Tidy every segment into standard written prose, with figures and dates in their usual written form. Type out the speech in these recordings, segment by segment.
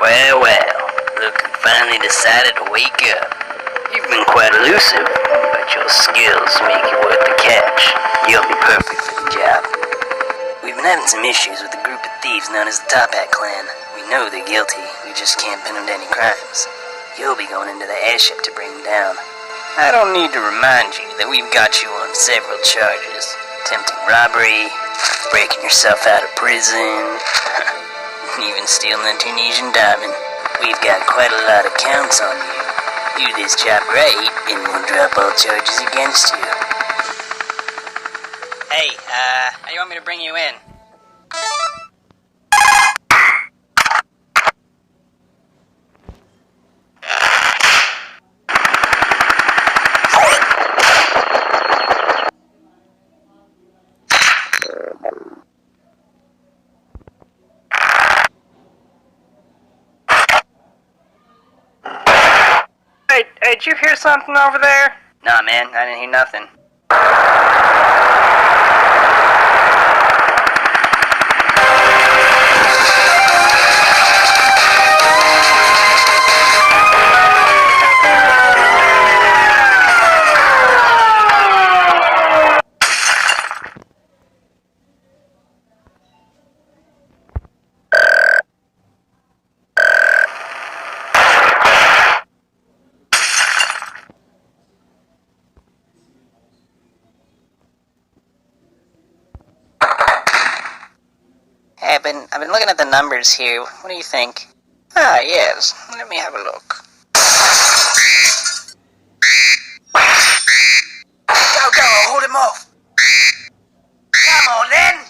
Well, well, look who finally decided to wake up. You've been quite elusive, but your skills make you worth the catch. You'll be perfect for the job. We've been having some issues with a group of thieves known as the Top Hat Clan. We know they're guilty, we just can't pin them to any crimes. You'll be going into the airship to bring them down. I don't need to remind you that we've got you on several charges. Attempting robbery, breaking yourself out of prison, even stealing a Tunisian diamond. We've got quite a lot of counts on you. Do this job right, and we'll drop all charges against you. Hey, how do you want me to bring you in? Hey, did you hear something over there? Nah, man, I didn't hear nothing. Hey, I've been looking at the numbers here. What do you think? Ah, yes. Let me have a look. Go, hold him off! Come on, then!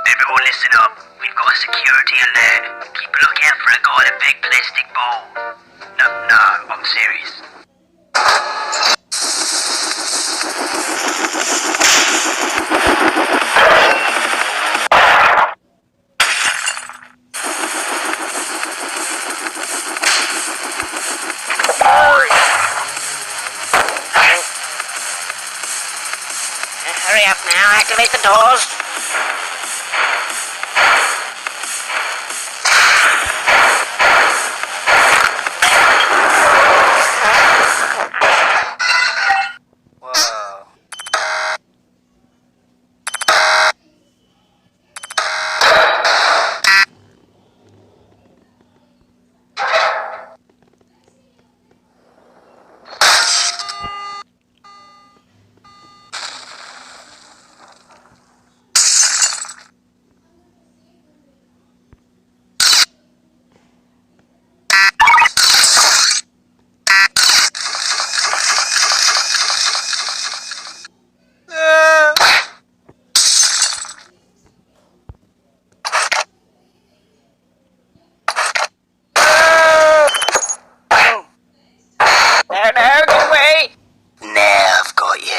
Everyone listen up. We've got a security alert. Keep a lookout for a guy with a big plastic ball. No, I'm serious. Hurry up now, activate the doors. No, get away! Now I've got you.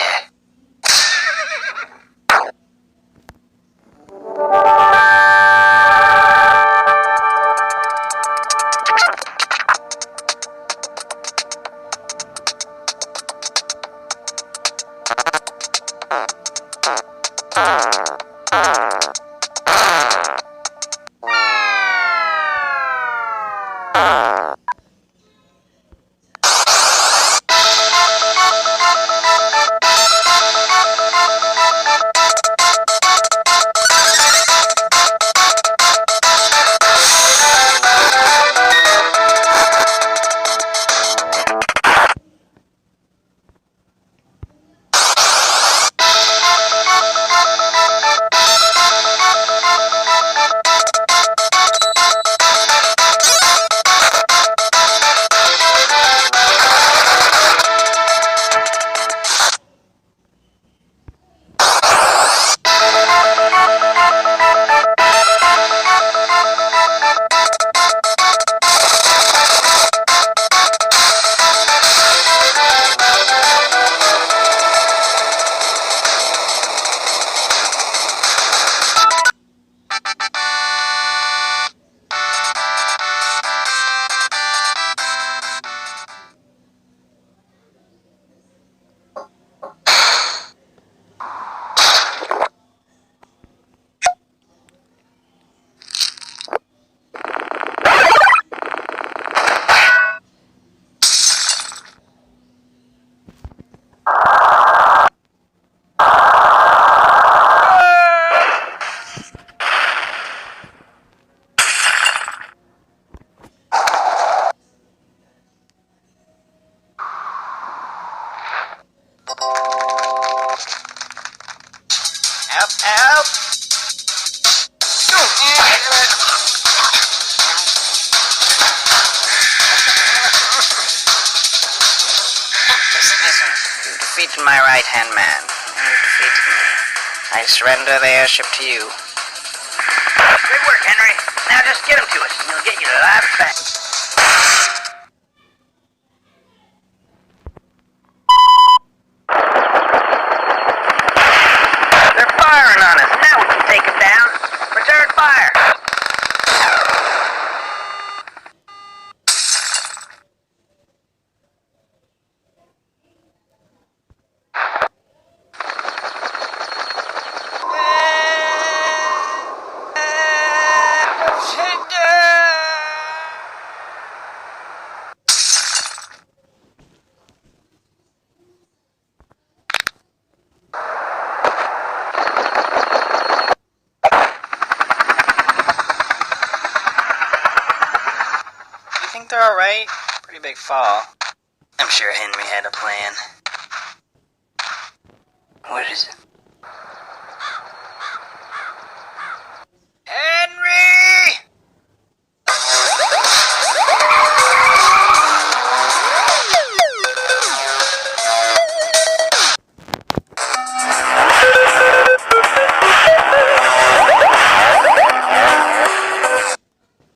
defeated my right-hand man. You defeated me. I surrender the airship to you. Great work, Henry. Now just get him to us, and he'll get you live back. They're firing on us. Now we can take them down. Return fire. You think they're alright? Pretty big fall. I'm sure Henry had a plan. What is it?